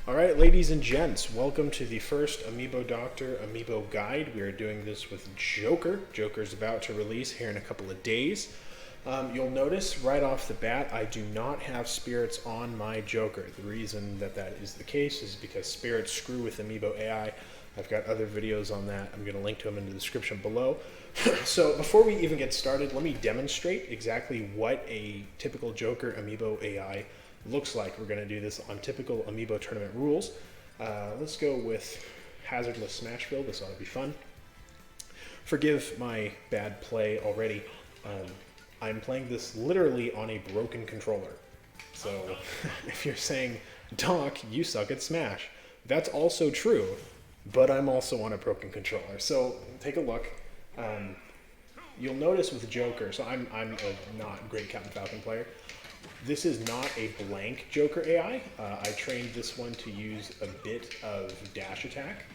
All right, ladies and gents, welcome to the first Amiibo Doctor Amiibo Guide. We are doing this with Joker. Joker's about to release here in a couple of days. You'll notice right off the bat, I do not have spirits on my Joker. The reason that is the case is because spirits screw with Amiibo AI. I've got other videos on that. I'm going to link to them in the description below. So before we even get started, let me demonstrate exactly what a typical Joker Amiibo AI looks like. We're going to do this on typical Amiibo tournament rules. Let's go with hazardless smash build. This ought to be fun. Forgive my bad play already. I'm playing this literally on a broken controller. So if you're saying, Doc, you suck at Smash, that's also true, but I'm also on a broken controller. So take a look. You'll notice with Joker, so I'm a not great Captain Falcon player. This is not a blank Joker AI. I trained this one to use a bit of dash attack.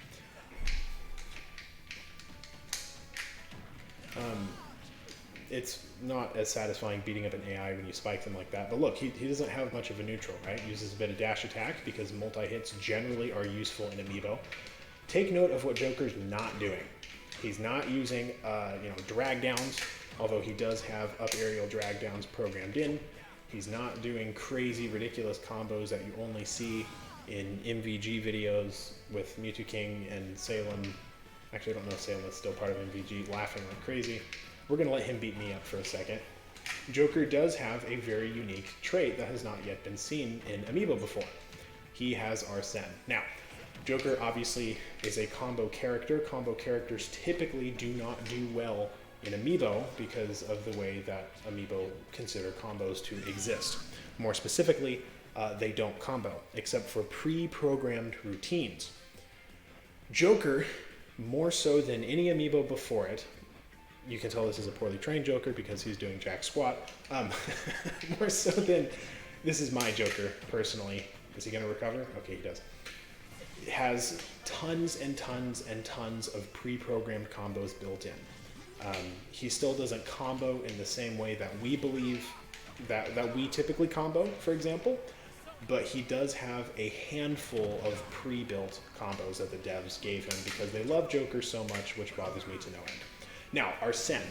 It's not as satisfying beating up an AI when you spike them like that. But look, he doesn't have much of a neutral, right? He uses a bit of dash attack because multi-hits generally are useful in Amiibo. Take note of what Joker's not doing. He's not using drag downs, although he does have up aerial drag downs programmed in. He's not doing crazy, ridiculous combos that you only see in MVG videos with Mewtwo King and Salem. Actually, I don't know if Salem is still part of MVG, laughing like crazy. We're going to let him beat me up for a second. Joker does have a very unique trait that has not yet been seen in Amiibo before. He has Arsene. Now, Joker obviously is a combo character. Combo characters typically do not do well in Amiibo because of the way that Amiibo consider combos to exist. More specifically, they don't combo, except for pre-programmed routines. Joker, more so than any Amiibo before it, you can tell this is a poorly trained Joker because he's doing jack squat. More so than, this is my Joker, personally. Is he going to recover? Okay, he does. It has tons and tons and tons of pre-programmed combos built in. He still doesn't combo in the same way that we believe that we typically combo, for example, but he does have a handful of pre-built combos that the devs gave him because they love Joker so much, which bothers me to no end. Now, Arsene.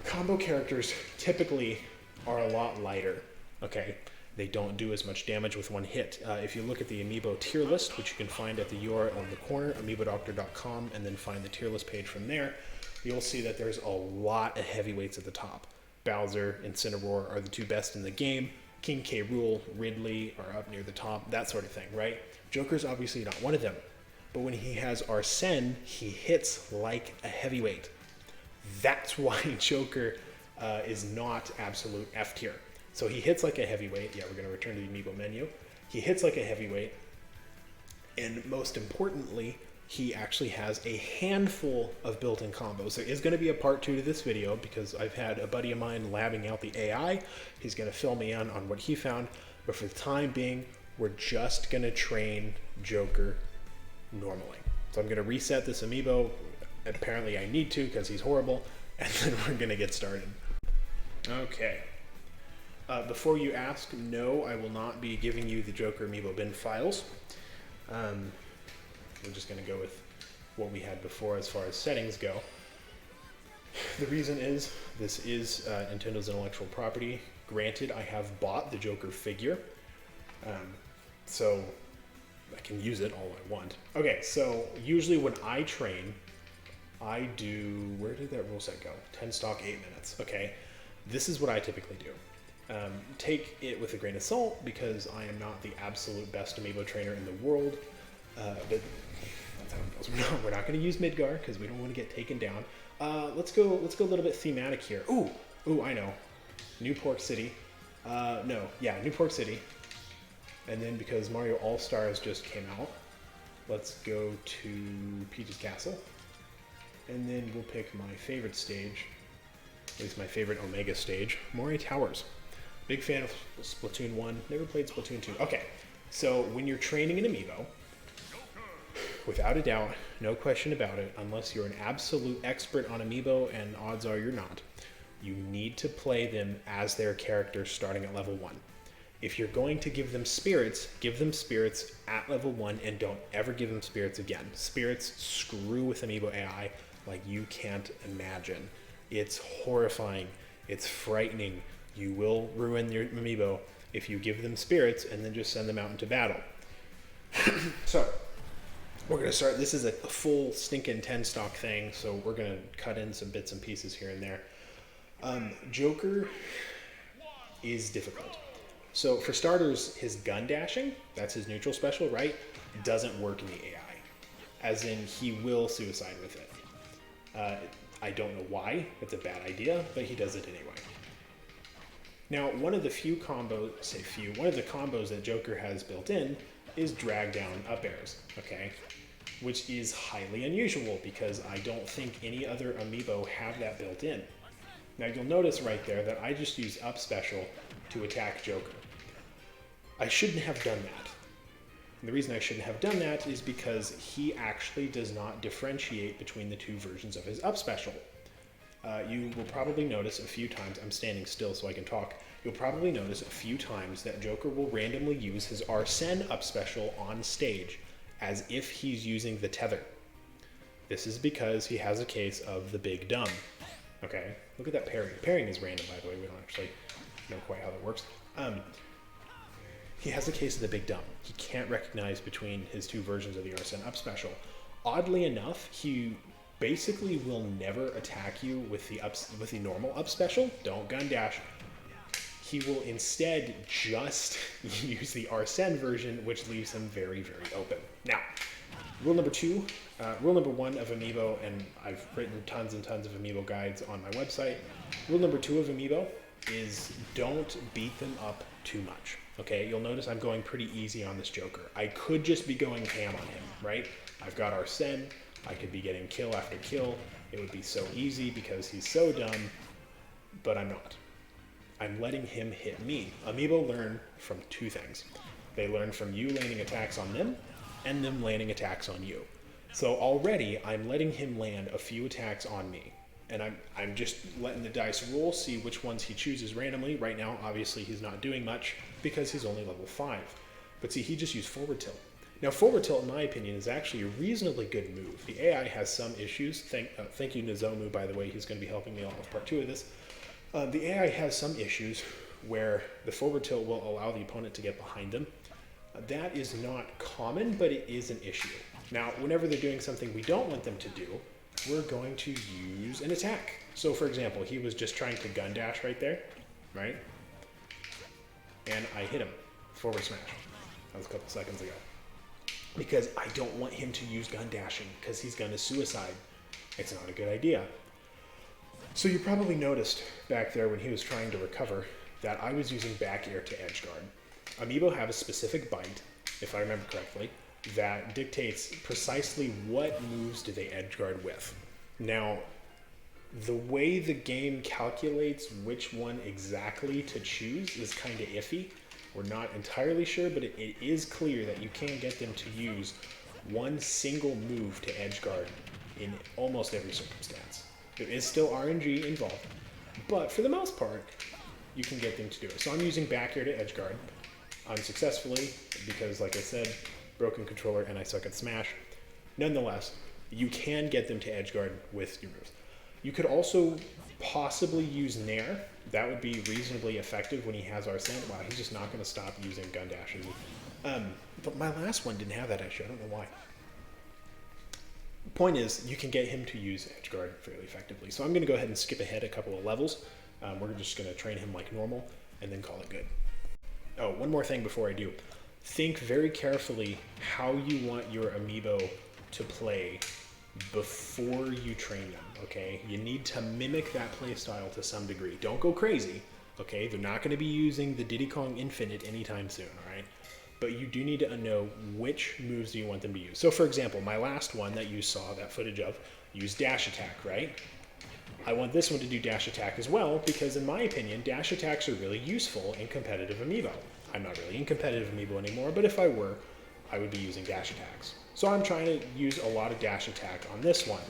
Combo characters typically are a lot lighter, okay? They don't do as much damage with one hit. If you look at the Amiibo tier list, which you can find at the URL in the corner, amiibodoctor.com, and then find the tier list page from there, you'll see that there's a lot of heavyweights at the top. Bowser and Cinnamoroar are the two best in the game. King K. Rool, Ridley are up near the top, that sort of thing, right? Joker's obviously not one of them. But when he has Arsene, he hits like a heavyweight. That's why Joker is not absolute F tier. So he hits like a heavyweight. Yeah, we're going to return to the Amiibo menu. He hits like a heavyweight. And most importantly, he actually has a handful of built-in combos. There is going to be a part 2 to this video because I've had a buddy of mine labbing out the AI. He's going to fill me in on what he found. But for the time being, we're just going to train Joker normally. So I'm going to reset this Amiibo. Apparently I need to because he's horrible. And then we're going to get started. Okay. Before you ask, no, I will not be giving you the Joker Amiibo bin files. We're just going to go with what we had before as far as settings go. The reason is, this is Nintendo's intellectual property. Granted, I have bought the Joker figure, so I can use it all I want. Okay, so usually when I train, I do, where did that rule set go? 10 stock, 8 minutes. Okay, this is what I typically do. Take it with a grain of salt because I am not the absolute best Amiibo trainer in the world. But that's how it goes. We're not going to use Midgar because we don't want to get taken down. Let's go a little bit thematic here. Ooh, I know. New Pork City. New Pork City. And then because Mario All-Stars just came out, let's go to Peach's Castle. And then we'll pick my favorite stage, at least my favorite Omega stage, Moray Towers. Big fan of Splatoon 1, never played Splatoon 2. Okay, so when you're training an Amiibo, without a doubt, no question about it, unless you're an absolute expert on Amiibo, and odds are you're not, you need to play them as their characters starting at level 1. If you're going to give them spirits at level 1 and don't ever give them spirits again. Spirits screw with Amiibo AI like you can't imagine. It's horrifying. It's frightening. You will ruin your Amiibo if you give them spirits and then just send them out into battle. So, we're going to start. This is a full stinking 10 stock thing, so we're going to cut in some bits and pieces here and there. Joker is difficult. So for starters, his gun dashing, that's his neutral special, right? Doesn't work in the AI. As in, he will suicide with it. I don't know why, it's a bad idea, but he does it anyway. Now, one of the one of the combos that Joker has built in is drag down up airs, okay? Which is highly unusual because I don't think any other Amiibo have that built in. Now you'll notice right there that I just use up special to attack Joker. I shouldn't have done that. And the reason I shouldn't have done that is because he actually does not differentiate between the two versions of his up special. You will probably notice a few times, I'm standing still so I can talk, you'll probably notice a few times that Joker will randomly use his Arsene up special on stage as if he's using the tether. This is because he has a case of the big dumb. Okay, look at that parrying. Parrying is random, by the way. We don't actually know quite how that works. He has a case of the big dumb. He can't recognize between his two versions of the Arsene up special. Oddly enough, he basically will never attack you with the normal up special. Don't gun dash. He will instead just use the Arsene version, which leaves him very, very open. Now, rule number one of Amiibo, and I've written tons and tons of Amiibo guides on my website. Rule number 2 of Amiibo is don't beat them up too much. Okay, you'll notice I'm going pretty easy on this Joker. I could just be going ham on him, right? I've got Arsene. I could be getting kill after kill. It would be so easy because he's so dumb, but I'm not. I'm letting him hit me. Amiibo learn from two things. They learn from you landing attacks on them and them landing attacks on you. So already I'm letting him land a few attacks on me. And I'm just letting the dice roll, see which ones he chooses randomly. Right now, obviously, he's not doing much because he's only level 5. But see, he just used forward tilt. Now, forward tilt, in my opinion, is actually a reasonably good move. The AI has some issues. Thank you, Nozomu, by the way. He's going to be helping me out with part 2 of this. The AI has some issues where the forward tilt will allow the opponent to get behind them. That is not common, but it is an issue. Now, whenever they're doing something we don't want them to do, we're going to use an attack. So, for example, he was just trying to gun dash right there, right? And I hit him. Forward smash. That was a couple seconds ago. Because I don't want him to use gun dashing because he's going to suicide. It's not a good idea. So you probably noticed back there when he was trying to recover that I was using back air to edge guard. Amiibo have a specific bite, if I remember correctly, that dictates precisely what moves do they edge guard with. Now, the way the game calculates which one exactly to choose is kind of iffy. We're not entirely sure, but it is clear that you can get them to use one single move to edge guard in almost every circumstance. There is still RNG involved, but for the most part, you can get them to do it. So I'm using back air to edge guard unsuccessfully because, like I said, broken controller and I suck at Smash. Nonetheless, you can get them to edge guard with your moves. You could also possibly use Nair. That would be reasonably effective when he has Arsene. Wow, he's just not going to stop using gun dashing. But my last one didn't have that issue. I don't know why. The point is, you can get him to use edge guard fairly effectively. So I'm going to go ahead and skip ahead a couple of levels. We're just going to train him like normal and then call it good. Oh, one more thing before I do. Think very carefully how you want your Amiibo to play before you train them, okay? You need to mimic that play style to some degree. Don't go crazy, okay? They're not going to be using the Diddy Kong Infinite anytime soon, all right? But you do need to know which moves do you want them to use. So, for example, my last one that you saw that footage of used dash attack, right? I want this one to do dash attack as well because, in my opinion, dash attacks are really useful in competitive Amiibo. I'm not really in competitive Amiibo anymore, but if I were, I would be using dash attacks. So I'm trying to use a lot of dash attack on this one.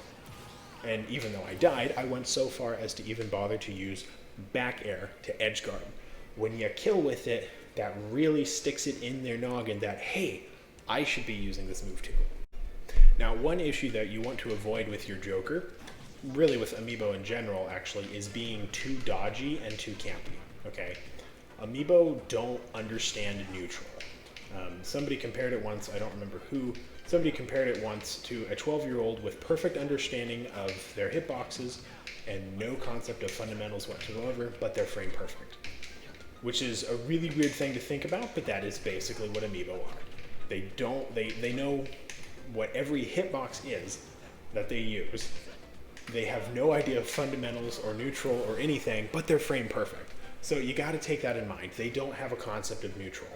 And even though I died, I went so far as to even bother to use back air to edge guard. When you kill with it, that really sticks it in their noggin that, hey, I should be using this move too. Now, one issue that you want to avoid with your Joker, really with Amiibo in general actually, is being too dodgy and too campy, okay? Amiibo don't understand neutral. Somebody compared it once, I don't remember who, somebody compared it once to a 12-year-old with perfect understanding of their hitboxes and no concept of fundamentals whatsoever, but they're frame perfect. Which is a really weird thing to think about, but that is basically what Amiibo are. They know what every hitbox is that they use. They have no idea of fundamentals or neutral or anything, but they're frame perfect. So you got to take that in mind. They don't have a concept of neutral.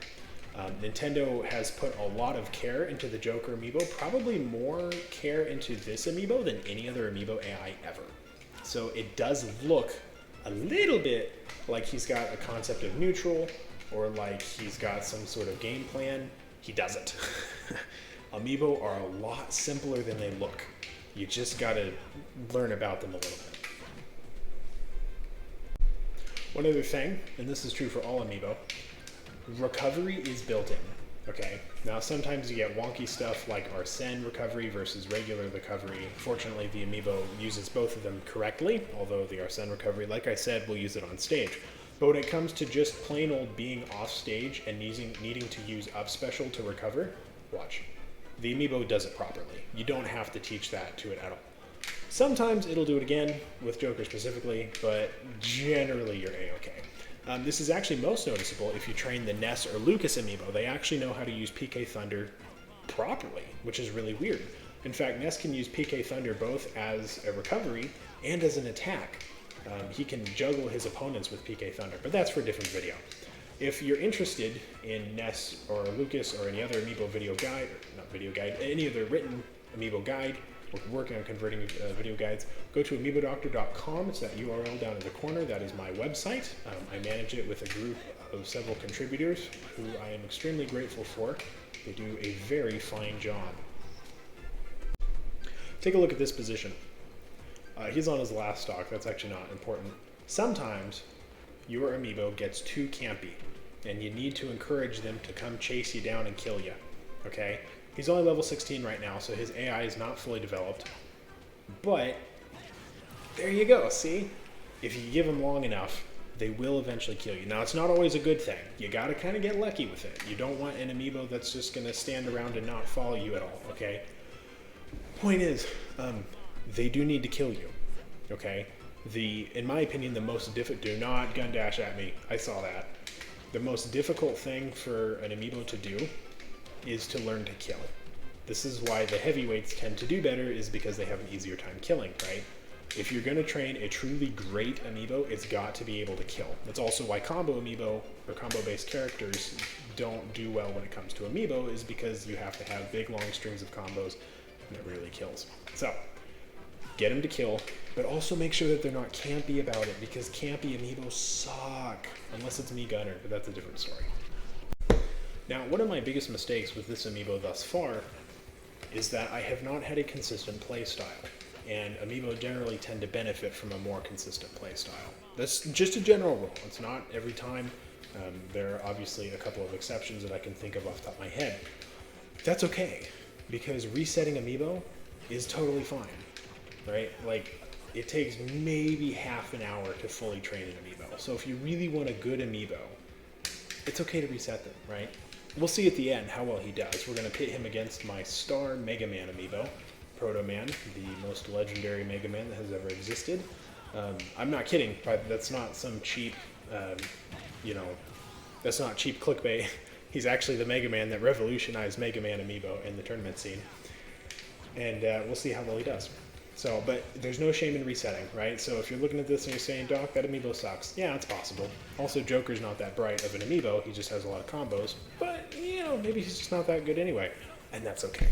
Nintendo has put a lot of care into the Joker Amiibo, probably more care into this Amiibo than any other Amiibo AI ever. So it does look a little bit like he's got a concept of neutral or like he's got some sort of game plan. He doesn't. Amiibo are a lot simpler than they look. You just gotta learn about them a little bit. One other thing, and this is true for all Amiibo, recovery is built in, okay? Now sometimes you get wonky stuff like Arsene recovery versus regular recovery. Fortunately, the Amiibo uses both of them correctly, although the Arsene recovery, like I said, will use it on stage. But when it comes to just plain old being off stage and needing to use up special to recover, watch. The Amiibo does it properly. You don't have to teach that to it at all. Sometimes it'll do it again, with Joker specifically, but generally you're A-okay. This is actually most noticeable if you train the Ness or Lucas Amiibo. They actually know how to use PK Thunder properly, which is really weird. In fact, Ness can use PK Thunder both as a recovery and as an attack. He can juggle his opponents with PK Thunder, but that's for a different video. If you're interested in Ness or Lucas or any other Amiibo video guide, or not video guide, any other written Amiibo guide, we're working on converting video guides, go to amiibodoctor.com. It's that URL down in the corner. That is my website. I manage it with a group of several contributors who I am extremely grateful for. They do a very fine job. Take a look at this position. He's on his last stock. That's actually not important. Sometimes your Amiibo gets too campy, and you need to encourage them to come chase you down and kill you, okay? He's only level 16 right now, so his AI is not fully developed, but there you go, see? If you give them long enough, they will eventually kill you. Now, it's not always a good thing. You gotta kind of get lucky with it. You don't want an Amiibo that's just gonna stand around and not follow you at all, okay? Point is, they do need to kill you, okay? In my opinion, the most difficult, do not gun dash at me, I saw that. The most difficult thing for an Amiibo to do is to learn to kill. This is why the heavyweights tend to do better, is because they have an easier time killing, right? If you're gonna train a truly great Amiibo, it's got to be able to kill. That's also why combo Amiibo, or combo-based characters, don't do well when it comes to Amiibo, is because you have to have big, long strings of combos, and it really kills. So, get them to kill, but also make sure that they're not campy about it, because campy Amiibos suck, unless it's me Gunner, but that's a different story. Now, one of my biggest mistakes with this Amiibo thus far is that I have not had a consistent play style, and Amiibo generally tend to benefit from a more consistent play style. That's just a general rule. It's not every time. There are obviously a couple of exceptions that I can think of off the top of my head. That's okay, because resetting Amiibo is totally fine, right? Like, it takes maybe half an hour to fully train an Amiibo. So if you really want a good Amiibo, it's okay to reset them, right? We'll see at the end how well he does. We're going to pit him against my star Mega Man Amiibo, Proto Man, the most legendary Mega Man that has ever existed. I'm not kidding, but that's not some cheap, that's not cheap clickbait. He's actually the Mega Man that revolutionized Mega Man Amiibo in the tournament scene. And we'll see how well he does. So, but there's no shame in resetting, right? So if you're looking at this and you're saying, Doc, that Amiibo sucks. Yeah, it's possible. Also, Joker's not that bright of an Amiibo. He just has a lot of combos. But, maybe he's just not that good anyway. And that's okay.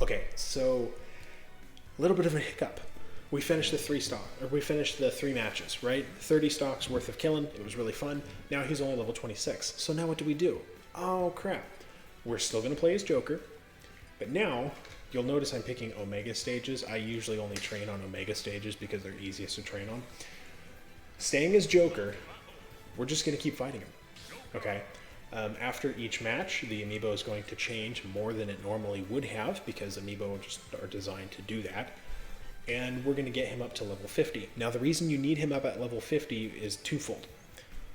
Okay, so a little bit of a hiccup. We finished the three matches, right? 30 stocks worth of killing. It was really fun. Now he's only level 26. So now what do? Oh, crap. We're still going to play as Joker. But now, you'll notice I'm picking Omega stages. I usually only train on Omega stages because they're easiest to train on. Staying as Joker, we're just going to keep fighting him. Okay. After each match, the Amiibo is going to change more than it normally would have because Amiibo just are designed to do that. And we're going to get him up to level 50. Now, the reason you need him up at level 50 is twofold.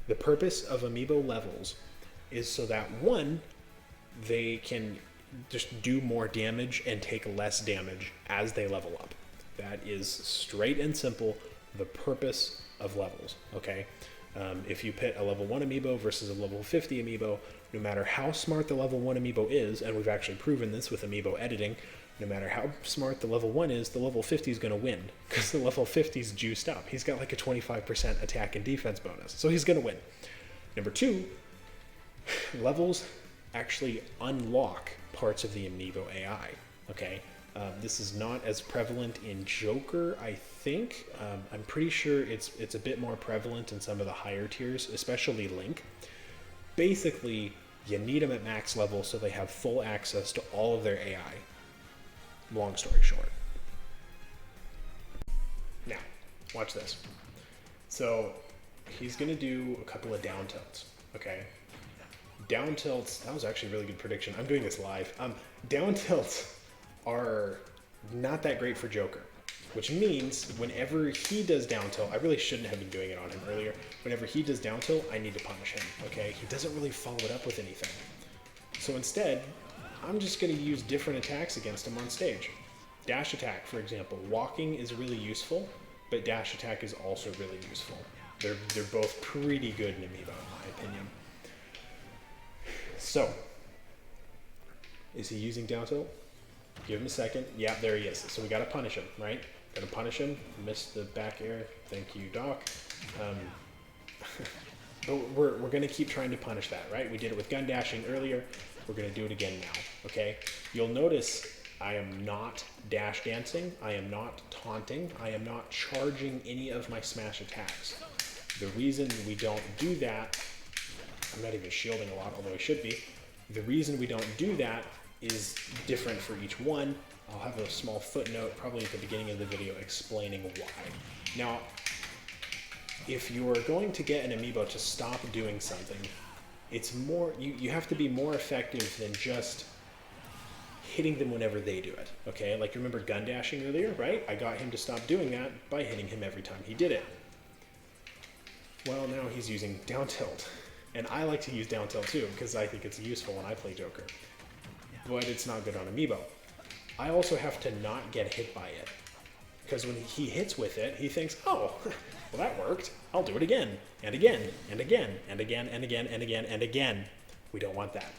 The purpose of Amiibo levels is so that, one, they can just do more damage and take less damage as they level up. That is straight and simple the purpose of levels, okay? If you pit a level 1 Amiibo versus a level 50 Amiibo, no matter how smart the level 1 Amiibo is, and we've actually proven this with Amiibo editing, no matter how smart the level 1 is, the level 50 is going to win, because the level 50 is juiced up. He's got like a 25% attack and defense bonus, so he's going to win. Number 2, levels actually unlock parts of the Amiibo AI, okay? This is not as prevalent in Joker, I think. I'm pretty sure it's a bit more prevalent in some of the higher tiers, especially Link. Basically, you need them at max level so they have full access to all of their AI. Long story short. Now, watch this. So, he's going to do a couple of down tilts, okay? Down tilts, that was actually a really good prediction. I'm doing this live. Down tilts are not that great for Joker, which means whenever he does down tilt, I really shouldn't have been doing it on him earlier. Whenever he does down tilt, I need to punish him, okay? He doesn't really follow it up with anything. So instead, I'm just going to use different attacks against him on stage. Dash attack, for example. Walking is really useful, but dash attack is also really useful. They're both pretty good in Amiibo, in my opinion. So, is he using down tilt? Give him a second. Yeah, there he is. So we got to punish him, right? Got to punish him. Missed the back air. Thank you, Doc. But we're going to keep trying to punish that, right? We did it with gun dashing earlier. We're going to do it again now, okay? You'll notice I am not dash dancing. I am not taunting. I am not charging any of my smash attacks. The reason we don't do that, I'm not even shielding a lot, although I should be. The reason we don't do that is different for each one. I'll have a small footnote probably at the beginning of the video explaining why. Now, if you're going to get an Amiibo to stop doing something, it's more, you have to be more effective than just hitting them whenever they do it, okay? Like, remember gun dashing earlier, right? I got him to stop doing that by hitting him every time he did it. Well, now he's using down tilt. And I like to use down tilt too, because I think it's useful when I play Joker. But it's not good on Amiibo. I also have to not get hit by it. Because when he hits with it, he thinks, oh, well that worked. I'll do it again, and again, and again, and again, and again, and again, and again. We don't want that.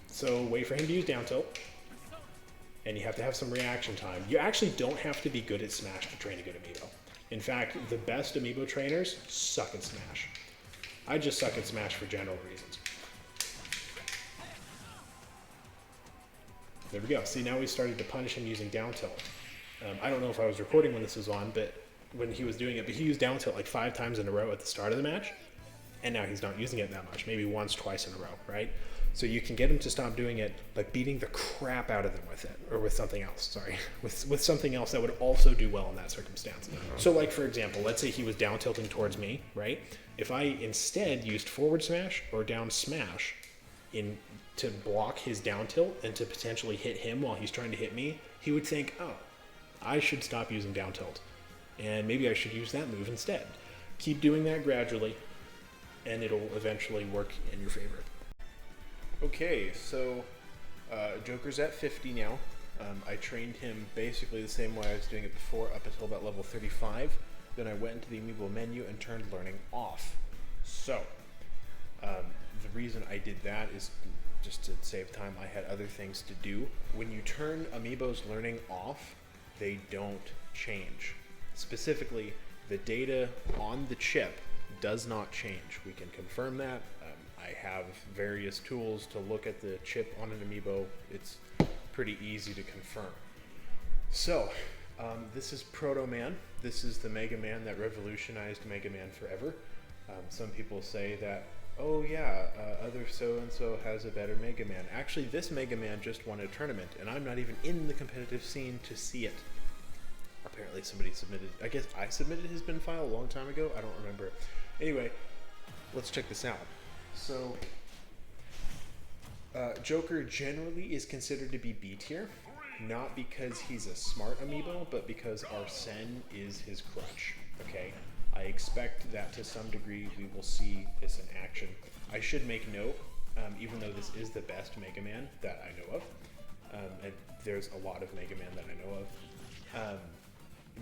So wait for him to use down tilt. And you have to have some reaction time. You actually don't have to be good at Smash to train a good Amiibo. In fact, the best Amiibo trainers suck at Smash. I just suck at Smash for general reasons. There we go. See, now we started to punish him using down tilt. I don't know if I was recording when this was on, but when he was doing it, but he used down tilt like 5 times in a row at the start of the match, and now he's not using it that much, maybe once, twice in a row, right? So you can get him to stop doing it by beating the crap out of them with it, or with something else, sorry, with something else that would also do well in that circumstance. So like, for example, let's say he was down tilting towards me, right? If I instead used forward smash or down smash to block his down tilt and to potentially hit him while he's trying to hit me, he would think, oh, I should stop using down tilt, and maybe I should use that move instead. Keep doing that gradually, and it'll eventually work in your favor. Okay, so Joker's at 50 now. I trained him basically the same way I was doing it before, up until about level 35. Then I went into the Amiibo menu and turned learning off. So, the reason I did that is just to save time. I had other things to do. When you turn Amiibo's learning off, they don't change. Specifically, the data on the chip does not change. We can confirm that. I have various tools to look at the chip on an Amiibo. It's pretty easy to confirm. So, this is Proto Man. This is the Mega Man that revolutionized Mega Man forever. Some people say that, oh yeah, other so-and-so has a better Mega Man. Actually, this Mega Man just won a tournament, and I'm not even in the competitive scene to see it. Apparently somebody submitted, I guess I submitted his bin file a long time ago, I don't remember. Anyway, let's check this out. So, Joker generally is considered to be B tier, not because he's a smart amiibo, but because Arsene is his crutch. Okay, I expect that to some degree we will see this in action. I should make note, even though this is the best Mega Man that I know of, and there's a lot of Mega Man that I know of.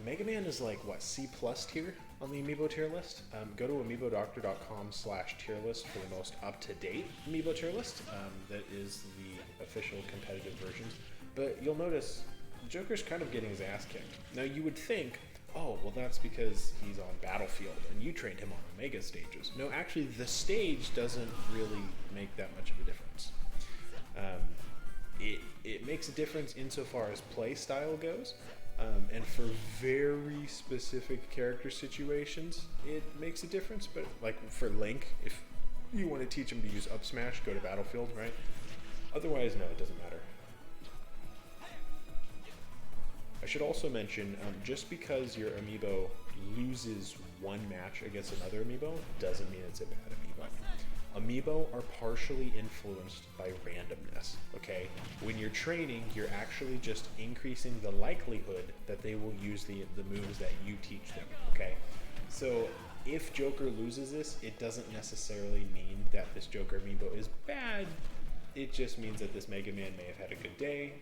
Mega Man is like, what, C+ tier on the Amiibo tier list? Go to amiibodoctor.com/tier list for the most up-to-date Amiibo tier list. That is the official competitive versions. But you'll notice Joker's kind of getting his ass kicked. Now you would think, oh, well that's because he's on Battlefield and you trained him on Omega stages. No, actually the stage doesn't really make that much of a difference. It makes a difference insofar as play style goes, and for very specific character situations, it makes a difference. But like for Link, if you want to teach him to use up smash, go to Battlefield, right? Otherwise, no, it doesn't matter. I should also mention, just because your amiibo loses one match against another amiibo doesn't mean it's a bad amiibo. Amiibo are partially influenced by randomness, okay? When you're training, you're actually just increasing the likelihood that they will use the moves that you teach them, okay? So if Joker loses this, it doesn't necessarily mean that this Joker amiibo is bad. It just means that this Mega Man may have had a good day,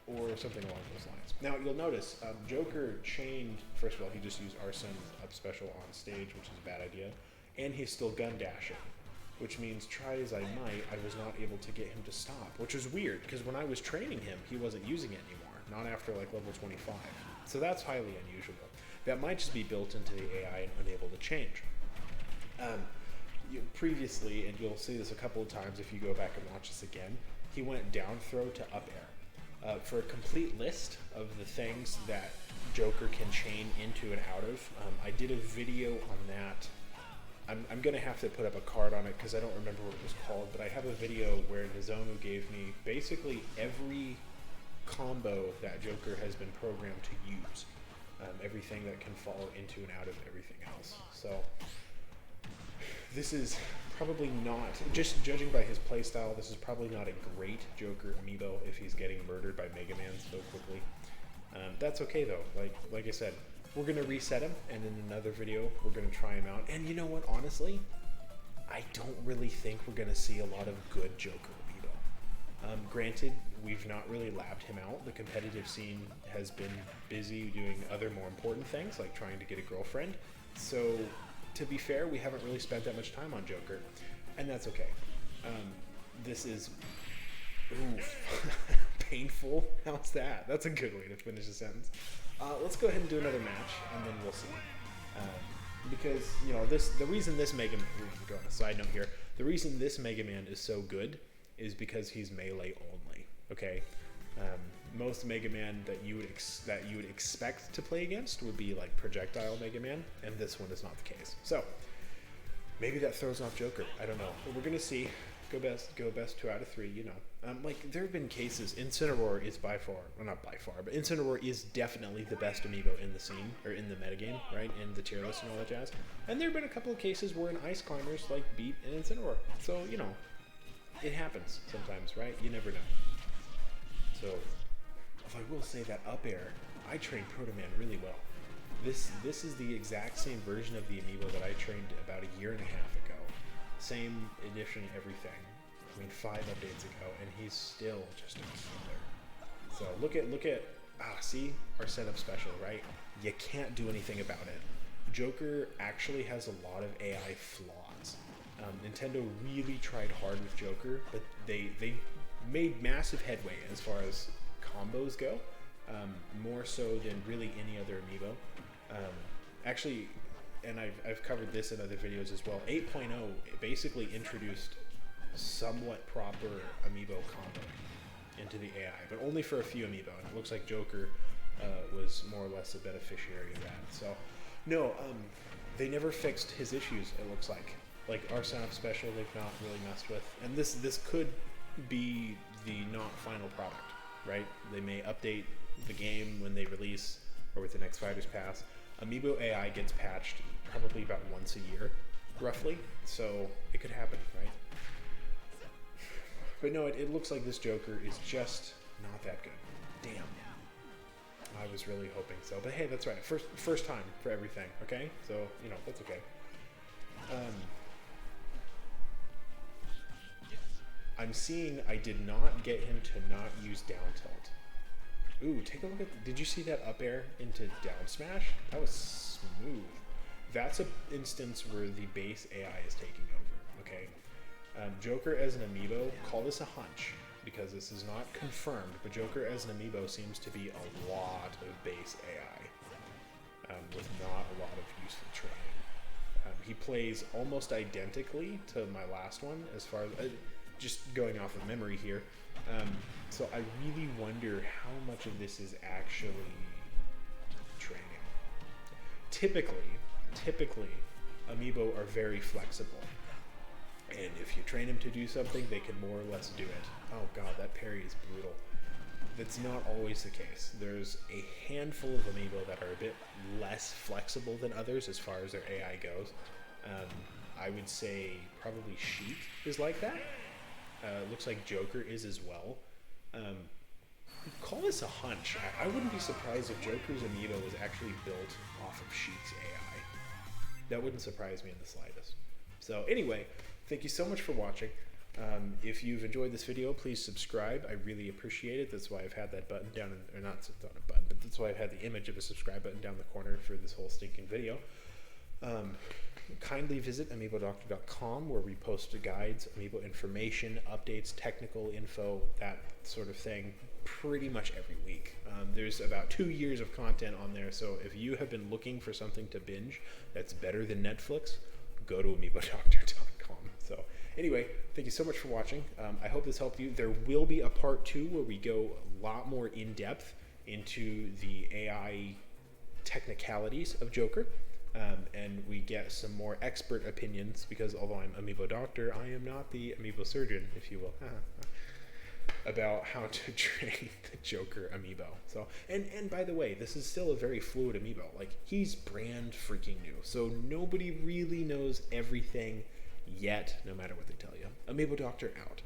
or something along those lines. Now, you'll notice, Joker chained, first of all, he just used Arsene's up special on stage, which is a bad idea, and he's still gun dashing, which means try as I might, I was not able to get him to stop, which is weird, because when I was training him, he wasn't using it anymore, not after like level 25. So that's highly unusual. That might just be built into the AI and unable to change. Previously, and you'll see this a couple of times if you go back and watch this again, he went down throw to up air. For a complete list of the things that Joker can chain into and out of, I did a video on that. I'm going to have to put up a card on it because I don't remember what it was called, but I have a video where Nizomu gave me basically every combo that Joker has been programmed to use. Everything that can fall into and out of everything else. So this is probably not, just judging by his playstyle, this is probably not a great Joker amiibo if he's getting murdered by Mega Man so quickly. That's okay though, like I said, we're going to reset him, and in another video we're going to try him out. And you know what, honestly, I don't really think we're going to see a lot of good Joker amiibo. Granted, we've not really labbed him out. The competitive scene has been busy doing other more important things, like trying to get a girlfriend. So to be fair, we haven't really spent that much time on Joker, and that's okay. This is painful. How's that? That's a good way to finish a sentence. Let's go ahead and do another match, and then we'll see. Because the reason this Mega Man, go on a side note here, the reason this Mega Man is so good is because he's melee only. Okay. Most Mega Man that you would expect to play against would be like projectile Mega Man, and this one is not the case. So maybe that throws off Joker. I don't know. But we're gonna see. Go best 2 out of 3. Like there have been cases. Incineroar is by far, well, not by far, but Incineroar is definitely the best amiibo in the scene or in the metagame, right? In the tier list and all that jazz. And there have been a couple of cases where an Ice Climbers like beat an Incineroar. So it happens sometimes, right? You never know. So. If I will say that up air, I trained Proto Man really well. This is the exact same version of the amiibo that I trained about a year and a half ago. Same edition, everything. 5 updates ago, and he's still just a killer. So look at see our setup special, right? You can't do anything about it. Joker actually has a lot of AI flaws. Nintendo really tried hard with Joker, but they made massive headway as far as combos go, more so than really any other amiibo. Actually, and I've covered this in other videos as well, 8.0 basically introduced somewhat proper amiibo combo into the AI, but only for a few amiibo, and it looks like Joker was more or less a beneficiary of that. So, no, they never fixed his issues, it looks like. Like Arsene Special, they've not really messed with, and this could be the not final product. Right? They may update the game when they release or with the next Fighters Pass. Amiibo AI gets patched probably about once a year. roughly. So it could happen, right? But no, it looks like this Joker is just not that good. Damn. I was really hoping so. But hey, that's right. First time for everything, okay? So, that's okay. I'm seeing I did not get him to not use down tilt. Ooh, take a look at... Did you see that up air into down smash? That was smooth. That's an instance where the base AI is taking over, okay? Joker as an amiibo, call this a hunch, because this is not confirmed, but Joker as an amiibo seems to be a lot of base AI, with not a lot of useful training. He plays almost identically to my last one, as far as... just going off of memory here. So I really wonder how much of this is actually training. Typically, Amiibo are very flexible. And if you train them to do something, they can more or less do it. Oh god, that parry is brutal. That's not always the case. There's a handful of Amiibo that are a bit less flexible than others as far as their AI goes. I would say probably Sheik is like that. Looks like Joker is as well. Call this a hunch. I wouldn't be surprised if Joker's Amiibo was actually built off of Sheik's AI. That wouldn't surprise me in the slightest. So anyway, thank you so much for watching. If you've enjoyed this video, please subscribe. I really appreciate it. That's why I've had that button down, or not a button, but that's why I've had the image of a subscribe button down the corner for this whole stinking video. Kindly visit amiibodoctor.com, where we post guides, Amiibo information, updates, technical info, that sort of thing, pretty much every week. There's about 2 years of content on there, so if you have been looking for something to binge that's better than Netflix, go to amiibodoctor.com. So anyway, thank you so much for watching. I hope this helped you. There will be a part 2 where we go a lot more in depth into the AI technicalities of Joker. And we get some more expert opinions, because although I'm Amiibo Doctor, I am not the Amiibo surgeon, if you will, about how to train the Joker Amiibo. So, and by the way, this is still a very fluid Amiibo. Like, he's brand freaking new, so nobody really knows everything yet, no matter what they tell you. Amiibo Doctor out.